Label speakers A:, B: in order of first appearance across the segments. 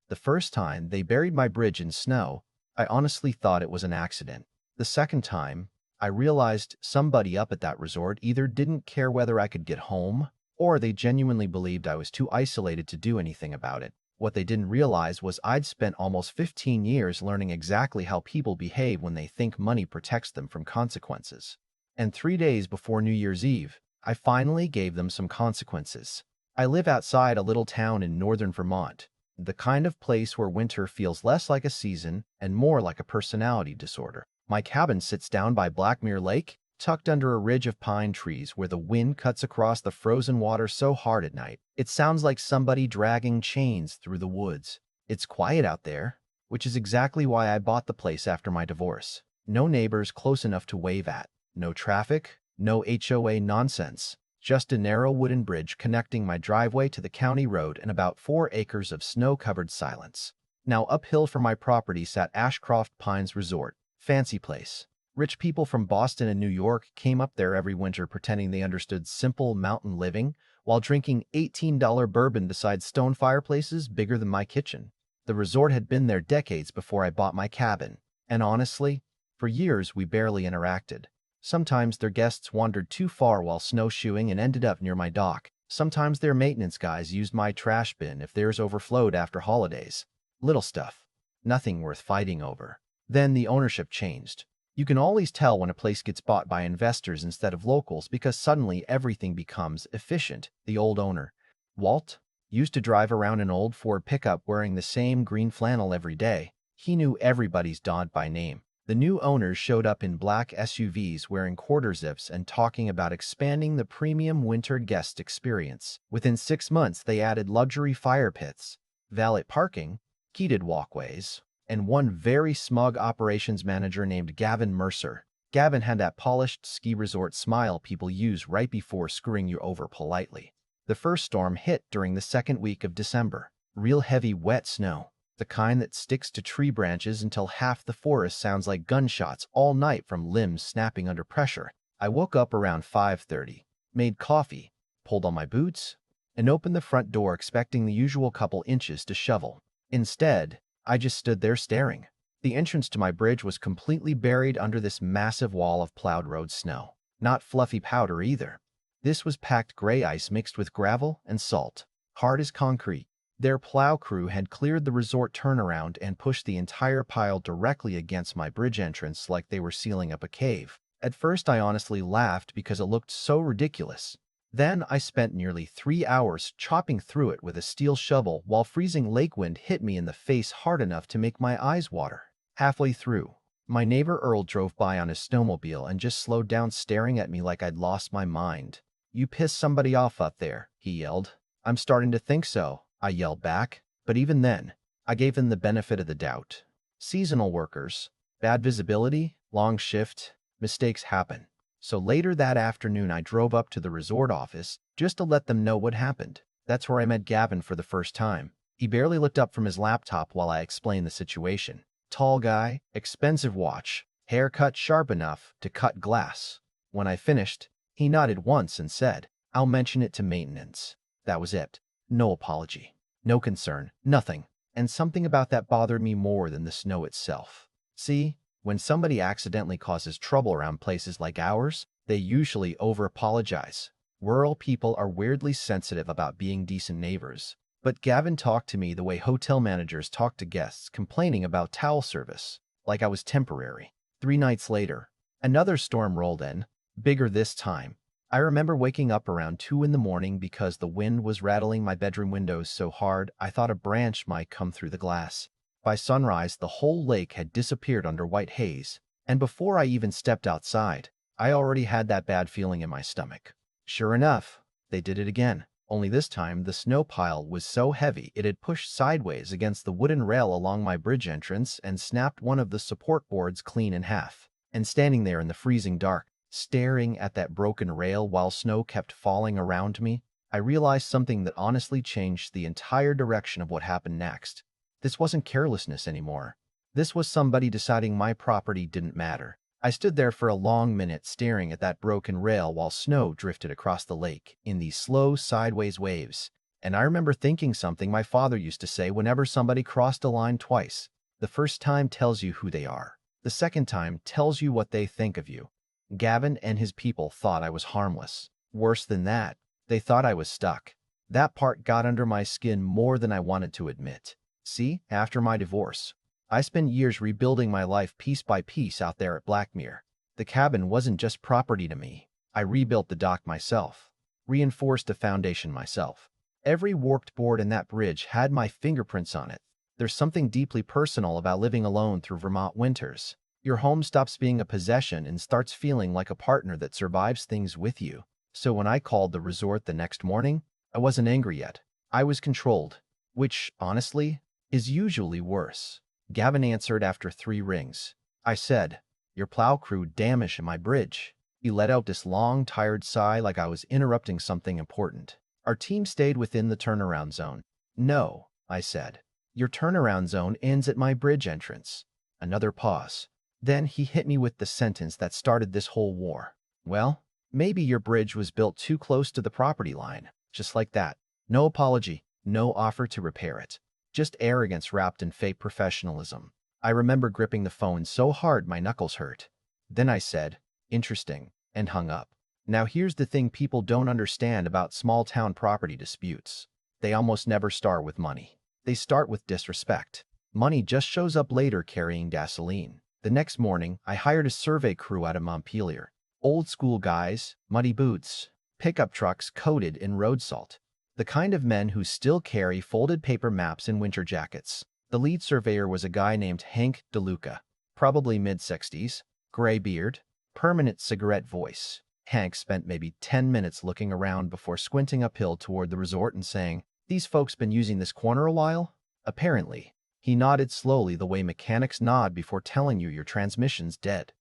A: The first time they buried my bridge in snow, I honestly thought it was an accident. The second time, I realized somebody up at that resort either didn't care whether I could get home, or they genuinely believed I was too isolated to do anything about it. What they didn't realize was I'd spent almost 15 years learning exactly how people behave when they think money protects them from consequences. And 3 days before New Year's Eve, I finally gave them some consequences. I live outside a little town in northern Vermont, the kind of place where winter feels less like a season and more like a personality disorder. My cabin sits down by Blackmere Lake, tucked under a ridge of pine trees where the wind cuts across the frozen water so hard at night, it sounds like somebody dragging chains through the woods. It's quiet out there, which is exactly why I bought the place after my divorce. No neighbors close enough to wave at, no traffic, no HOA nonsense, just a narrow wooden bridge connecting my driveway to the county road and about 4 acres of snow-covered silence. Now uphill from my property sat Ashcroft Pines Resort, fancy place. Rich people from Boston and New York came up there every winter pretending they understood simple mountain living while drinking $18 bourbon beside stone fireplaces bigger than my kitchen. The resort had been there decades before I bought my cabin, and honestly, for years we barely interacted. Sometimes their guests wandered too far while snowshoeing and ended up near my dock. Sometimes their maintenance guys used my trash bin if theirs overflowed after holidays. Little stuff. Nothing worth fighting over. Then the ownership changed. You can always tell when a place gets bought by investors instead of locals because suddenly everything becomes efficient. The old owner, Walt, used to drive around an old Ford pickup wearing the same green flannel every day. He knew everybody's dog by name. The new owners showed up in black SUVs wearing quarter zips and talking about expanding the premium winter guest experience. Within 6 months, they added luxury fire pits, valet parking, heated walkways, and one very smug operations manager named Gavin Mercer. Gavin had that polished ski resort smile people use right before screwing you over politely. The first storm hit during the second week of December. Real heavy, wet snow. The kind that sticks to tree branches until half the forest sounds like gunshots all night from limbs snapping under pressure. I woke up around 5:30, made coffee, pulled on my boots, and opened the front door expecting the usual couple inches to shovel. Instead, I just stood there staring. The entrance to my bridge was completely buried under this massive wall of plowed road snow. Not fluffy powder either. This was packed gray ice mixed with gravel and salt, hard as concrete. Their plow crew had cleared the resort turnaround and pushed the entire pile directly against my bridge entrance like they were sealing up a cave. At first I honestly laughed because it looked so ridiculous. Then I spent nearly 3 hours chopping through it with a steel shovel while freezing lake wind hit me in the face hard enough to make my eyes water. Halfway through, my neighbor Earl drove by on his snowmobile and just slowed down staring at me like I'd lost my mind. "You pissed somebody off up there," he yelled. "I'm starting to think so," I yelled back, but even then, I gave him the benefit of the doubt. Seasonal workers, bad visibility, long shift, mistakes happen. So later that afternoon I drove up to the resort office just to let them know what happened. That's where I met Gavin for the first time. He barely looked up from his laptop while I explained the situation. Tall guy, expensive watch, haircut sharp enough to cut glass. When I finished, he nodded once and said, "I'll mention it to maintenance." That was it. No apology, no concern, nothing. And something about that bothered me more than the snow itself. See, when somebody accidentally causes trouble around places like ours, they usually over-apologize. Rural people are weirdly sensitive about being decent neighbors. But Gavin talked to me the way hotel managers talk to guests complaining about towel service, like I was temporary. 3 nights later, another storm rolled in, bigger this time. I remember waking up around 2 in the morning because the wind was rattling my bedroom windows so hard I thought a branch might come through the glass. By sunrise, the whole lake had disappeared under white haze, and before I even stepped outside, I already had that bad feeling in my stomach. Sure enough, they did it again. Only this time, the snow pile was so heavy it had pushed sideways against the wooden rail along my bridge entrance and snapped one of the support boards clean in half. And standing there in the freezing dark, staring at that broken rail while snow kept falling around me, I realized something that honestly changed the entire direction of what happened next. This wasn't carelessness anymore. This was somebody deciding my property didn't matter. I stood there for a long minute staring at that broken rail while snow drifted across the lake in these slow sideways waves. And I remember thinking something my father used to say whenever somebody crossed a line twice. The first time tells you who they are. The second time tells you what they think of you. Gavin and his people thought I was harmless. Worse than that, they thought I was stuck. That part got under my skin more than I wanted to admit. See, after my divorce, I spent years rebuilding my life piece by piece out there at Blackmere. The cabin wasn't just property to me. I rebuilt the dock myself, reinforced the foundation myself. Every warped board in that bridge had my fingerprints on it. There's something deeply personal about living alone through Vermont winters. Your home stops being a possession and starts feeling like a partner that survives things with you. So when I called the resort the next morning, I wasn't angry yet. I was controlled, which, honestly, is usually worse. Gavin answered after 3 rings. I said, "Your plow crew damaged my bridge." He let out this long, tired sigh like I was interrupting something important. Our team stayed within the turnaround zone. "No," I said. "Your turnaround zone ends at my bridge entrance." Another pause. Then he hit me with the sentence that started this whole war. "Well, maybe your bridge was built too close to the property line." Just like that. No apology, no offer to repair it. Just arrogance wrapped in fake professionalism. I remember gripping the phone so hard my knuckles hurt. Then I said, "Interesting," and hung up. Now here's the thing people don't understand about small-town property disputes. They almost never start with money. They start with disrespect. Money just shows up later carrying gasoline. The next morning, I hired a survey crew out of Montpelier. Old-school guys, muddy boots, pickup trucks coated in road salt. The kind of men who still carry folded paper maps and winter jackets. The lead surveyor was a guy named Hank DeLuca, probably mid-60s, gray beard, permanent cigarette voice. Hank spent maybe 10 minutes looking around before squinting uphill toward the resort and saying, "These folks been using this corner a while?" Apparently. He nodded slowly the way mechanics nod before telling you your transmission's dead.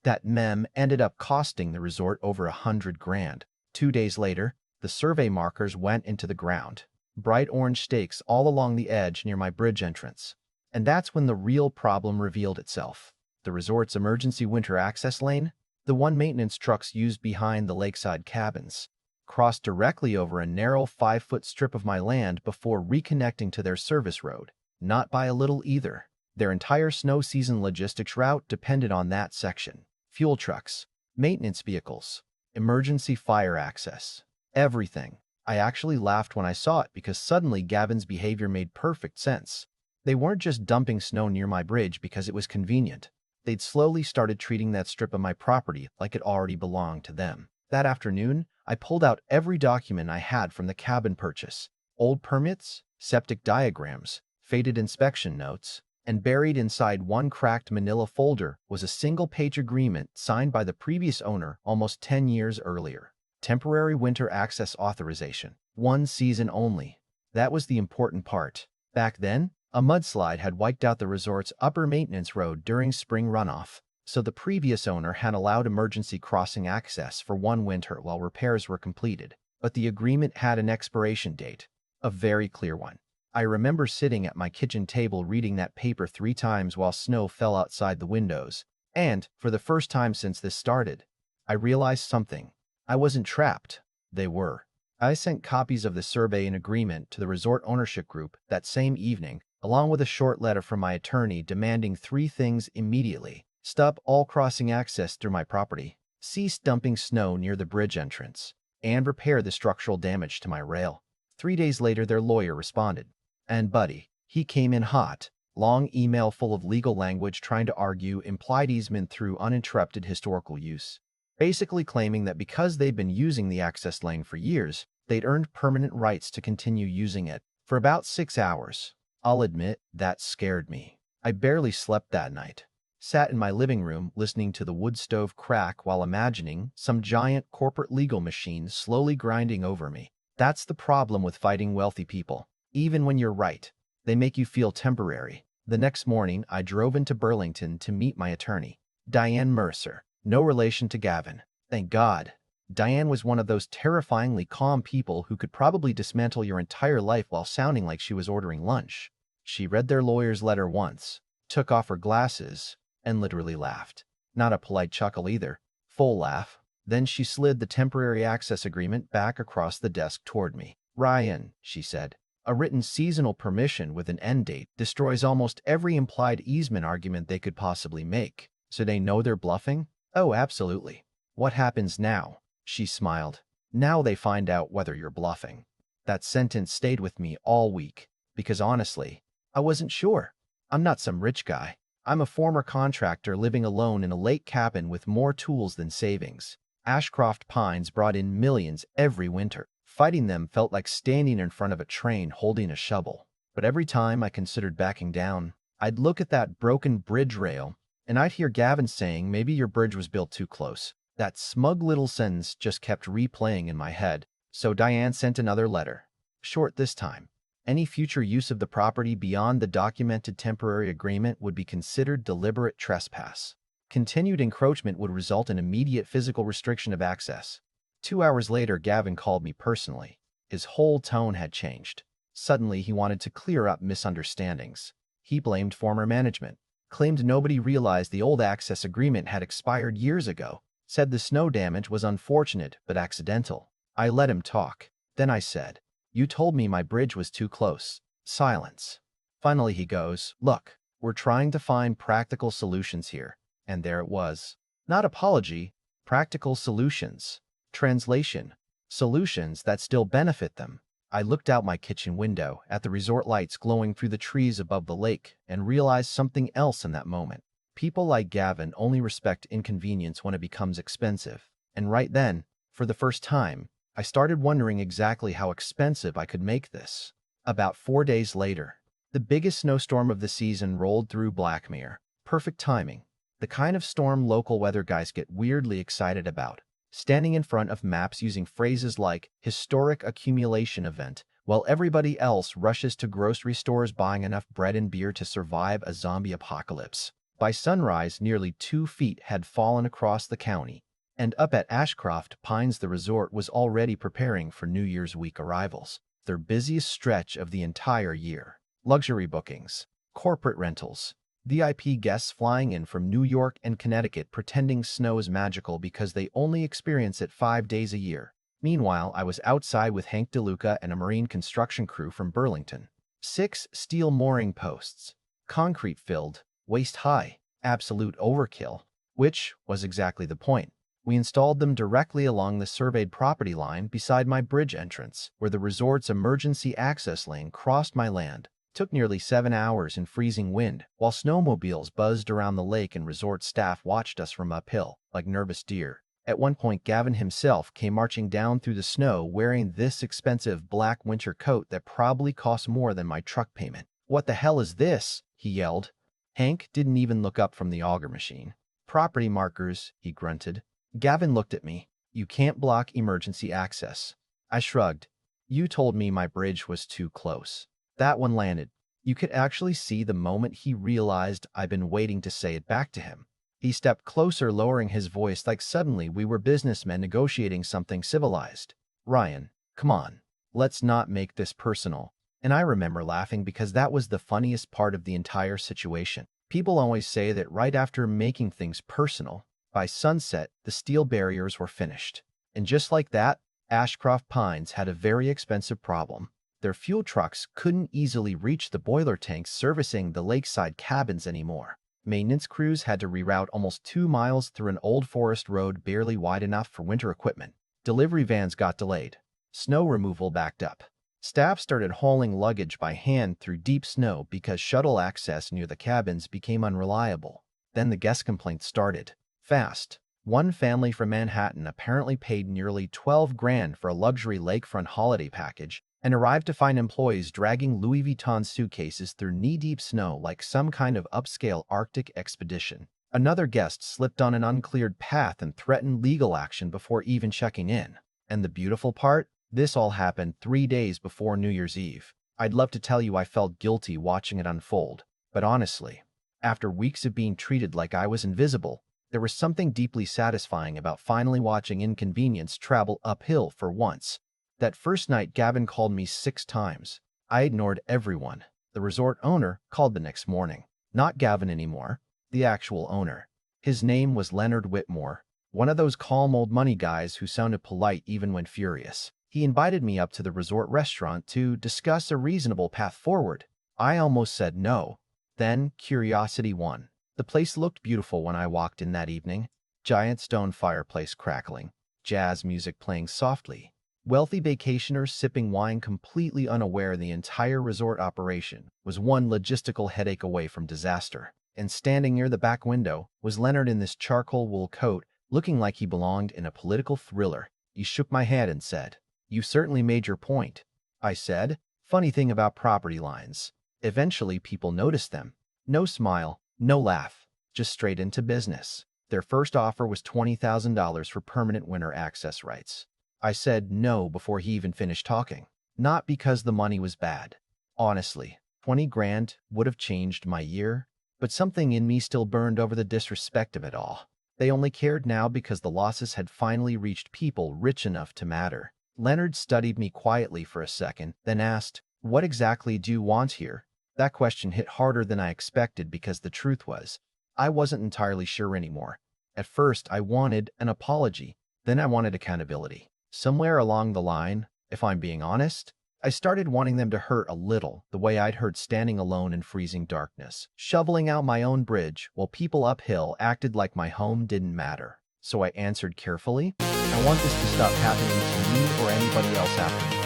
A: That mem ended up costing the resort over $100,000. 2 days later, the survey markers went into the ground. Bright orange stakes all along the edge near my bridge entrance. And that's when the real problem revealed itself. The resort's emergency winter access lane, the one maintenance trucks used behind the lakeside cabins, crossed directly over a narrow 5-foot strip of my land before reconnecting to their service road. Not by a little either. Their entire snow season logistics route depended on that section. Fuel trucks, maintenance vehicles, emergency fire access, everything. I actually laughed when I saw it because suddenly Gavin's behavior made perfect sense. They weren't just dumping snow near my bridge because it was convenient. They'd slowly started treating that strip of my property like it already belonged to them. That afternoon, I pulled out every document I had from the cabin purchase. Old permits, septic diagrams, faded inspection notes, and buried inside one cracked manila folder was a single-page agreement signed by the previous owner almost 10 years earlier. Temporary winter access authorization. 1 season only. That was the important part. Back then, a mudslide had wiped out the resort's upper maintenance road during spring runoff, so the previous owner had allowed emergency crossing access for 1 winter while repairs were completed. But the agreement had an expiration date, a very clear one. I remember sitting at my kitchen table reading that paper 3 times while snow fell outside the windows, and, for the first time since this started, I realized something. I wasn't trapped. They were. I sent copies of the survey and agreement to the resort ownership group that same evening, along with a short letter from my attorney demanding 3 things immediately. Stop all crossing access through my property, cease dumping snow near the bridge entrance, and repair the structural damage to my rail. 3 days later, their lawyer responded. And buddy, he came in hot. Long email full of legal language trying to argue implied easement through uninterrupted historical use. Basically claiming that because they'd been using the access lane for years, they'd earned permanent rights to continue using it. For about 6 hours. I'll admit, that scared me. I barely slept that night. Sat in my living room listening to the wood stove crack while imagining some giant corporate legal machine slowly grinding over me. That's the problem with fighting wealthy people. Even when you're right, they make you feel temporary. The next morning, I drove into Burlington to meet my attorney, Diane Mercer. No relation to Gavin. Thank God. Diane was one of those terrifyingly calm people who could probably dismantle your entire life while sounding like she was ordering lunch. She read their lawyer's letter once, took off her glasses, and literally laughed. Not a polite chuckle either. Full laugh. Then she slid the temporary access agreement back across the desk toward me. Ryan, she said, a written seasonal permission with an end date destroys almost every implied easement argument they could possibly make. So they know they're bluffing? Oh, absolutely. What happens now? She smiled. Now they find out whether you're bluffing. That sentence stayed with me all week, because honestly, I wasn't sure. I'm not some rich guy. I'm a former contractor living alone in a lake cabin with more tools than savings. Ashcroft Pines brought in millions every winter. Fighting them felt like standing in front of a train holding a shovel. But every time I considered backing down, I'd look at that broken bridge rail, and I'd hear Gavin saying maybe your bridge was built too close. That smug little sentence just kept replaying in my head. So Diane sent another letter. Short this time. Any future use of the property beyond the documented temporary agreement would be considered deliberate trespass. Continued encroachment would result in immediate physical restriction of access. 2 hours later, Gavin called me personally. His whole tone had changed. Suddenly, he wanted to clear up misunderstandings. He blamed former management, claimed nobody realized the old access agreement had expired years ago, said the snow damage was unfortunate but accidental. I let him talk. Then I said, "You told me my bridge was too close." Silence. Finally he goes, "Look, we're trying to find practical solutions here." And there it was. Not apology, practical solutions. Translation: solutions that still benefit them. I looked out my kitchen window at the resort lights glowing through the trees above the lake and realized something else in that moment. People like Gavin only respect inconvenience when it becomes expensive. And right then, for the first time, I started wondering exactly how expensive I could make this. About 4 days later, the biggest snowstorm of the season rolled through Blackmere. Perfect timing. The kind of storm local weather guys get weirdly excited about. Standing in front of maps using phrases like historic accumulation event, while everybody else rushes to grocery stores buying enough bread and beer to survive a zombie apocalypse. By sunrise, nearly 2 feet had fallen across the county, and up at Ashcroft Pines the resort was already preparing for New Year's week arrivals, their busiest stretch of the entire year. Luxury bookings, corporate rentals, VIP guests flying in from New York and Connecticut pretending snow is magical because they only experience it 5 days a year. Meanwhile, I was outside with Hank DeLuca and a marine construction crew from Burlington. 6 steel mooring posts, concrete-filled, waist-high, absolute overkill, which was exactly the point. We installed them directly along the surveyed property line beside my bridge entrance, where the resort's emergency access lane crossed my land. Took nearly 7 hours in freezing wind, while snowmobiles buzzed around the lake and resort staff watched us from uphill, like nervous deer. At one point, Gavin himself came marching down through the snow wearing this expensive black winter coat that probably cost more than my truck payment. "What the hell is this?" he yelled. Hank didn't even look up from the auger machine. "Property markers," he grunted. Gavin looked at me. "You can't block emergency access." I shrugged. "You told me my bridge was too close." That one landed. You could actually see the moment he realized I'd been waiting to say it back to him. He stepped closer, lowering his voice like suddenly we were businessmen negotiating something civilized. "Ryan, come on. Let's not make this personal." And I remember laughing because that was the funniest part of the entire situation. People always say that right after making things personal, by sunset, the steel barriers were finished. And just like that, Ashcroft Pines had a very expensive problem. Their fuel trucks couldn't easily reach the boiler tanks servicing the lakeside cabins anymore. Maintenance crews had to reroute almost 2 miles through an old forest road barely wide enough for winter equipment. Delivery vans got delayed. Snow removal backed up. Staff started hauling luggage by hand through deep snow because shuttle access near the cabins became unreliable. Then the guest complaints started. Fast. One family from Manhattan apparently paid nearly $12,000 for a luxury lakefront holiday package and arrived to find employees dragging Louis Vuitton suitcases through knee-deep snow like some kind of upscale Arctic expedition. Another guest slipped on an uncleared path and threatened legal action before even checking in. And the beautiful part? This all happened 3 days before New Year's Eve. I'd love to tell you I felt guilty watching it unfold, but honestly, after weeks of being treated like I was invisible, there was something deeply satisfying about finally watching inconvenience travel uphill for once. That first night, Gavin called me 6 times. I ignored everyone. The resort owner called the next morning. Not Gavin anymore, the actual owner. His name was Leonard Whitmore, one of those calm old money guys who sounded polite even when furious. He invited me up to the resort restaurant to discuss a reasonable path forward. I almost said no. Then curiosity won. The place looked beautiful when I walked in that evening. Giant stone fireplace crackling, jazz music playing softly, wealthy vacationers sipping wine completely unaware the entire resort operation was one logistical headache away from disaster. And standing near the back window was Leonard in this charcoal wool coat, looking like he belonged in a political thriller. He shook my hand and said, "You certainly made your point." I said, "Funny thing about property lines. Eventually people notice them." No smile, no laugh, just straight into business. Their first offer was $20,000 for permanent winter access rights. I said no before he even finished talking. Not because the money was bad. Honestly, 20 grand would have changed my year, but something in me still burned over the disrespect of it all. They only cared now because the losses had finally reached people rich enough to matter. Leonard studied me quietly for a second, then asked, "What exactly do you want here?" That question hit harder than I expected because the truth was, I wasn't entirely sure anymore. At first, I wanted an apology. Then I wanted accountability. Somewhere along the line, if I'm being honest, I started wanting them to hurt a little, the way I'd hurt standing alone in freezing darkness, shoveling out my own bridge while people uphill acted like my home didn't matter. So I answered carefully, "I want this to stop happening to me or anybody else after me."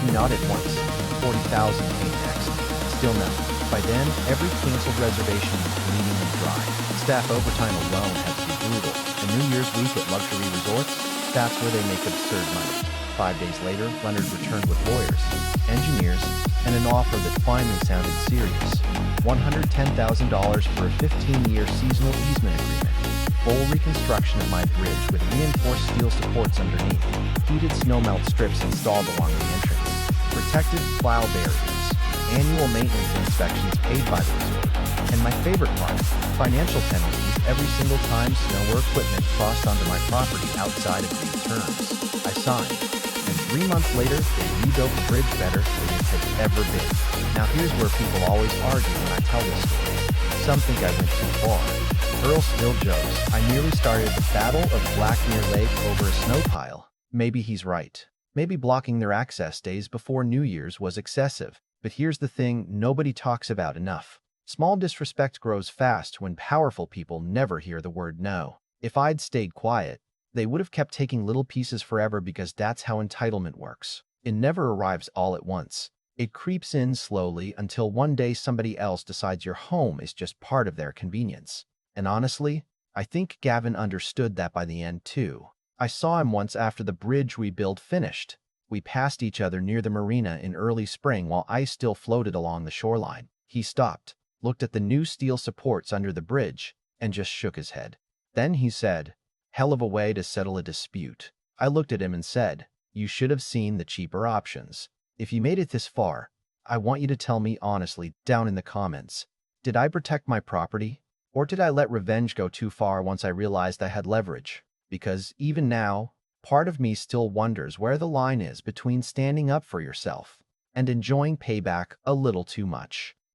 A: He nodded once. 40,000 came next. Still no. By then, every canceled reservation was bleeding and dry. Staff overtime alone had to be brutal. And New Year's week at luxury resorts, that's where they make absurd money. 5 days later, Leonard returned with lawyers, engineers, and an offer that finally sounded serious. $110,000 for a 15-year seasonal easement agreement. Full reconstruction of my bridge with reinforced steel supports underneath. Heated snowmelt strips installed along the entrance. Protected plow barriers. Annual maintenance inspections paid by the resort. And my favorite part, financial penalties every single time snow or equipment crossed onto my property outside agreed terms. I signed, and 3 months later, they rebuilt the bridge better than it had ever been. Now here's where people always argue when I tell this story. Some think I went too far. Earl still jokes, I nearly started the Battle of Blackmere Lake over a snow pile. Maybe he's right. Maybe blocking their access days before New Year's was excessive. But here's the thing nobody talks about enough. Small disrespect grows fast when powerful people never hear the word no. If I'd stayed quiet, they would have kept taking little pieces forever because that's how entitlement works. It never arrives all at once. It creeps in slowly until one day somebody else decides your home is just part of their convenience. And honestly, I think Gavin understood that by the end too. I saw him once after the bridge we built finished. We passed each other near the marina in early spring while ice still floated along the shoreline. He stopped, looked at the new steel supports under the bridge, and just shook his head. Then he said, "Hell of a way to settle a dispute." I looked at him and said, "You should have seen the cheaper options." If you made it this far, I want you to tell me honestly down in the comments, did I protect my property? Or did I let revenge go too far once I realized I had leverage? Because even now, part of me still wonders where the line is between standing up for yourself and enjoying payback a little too much.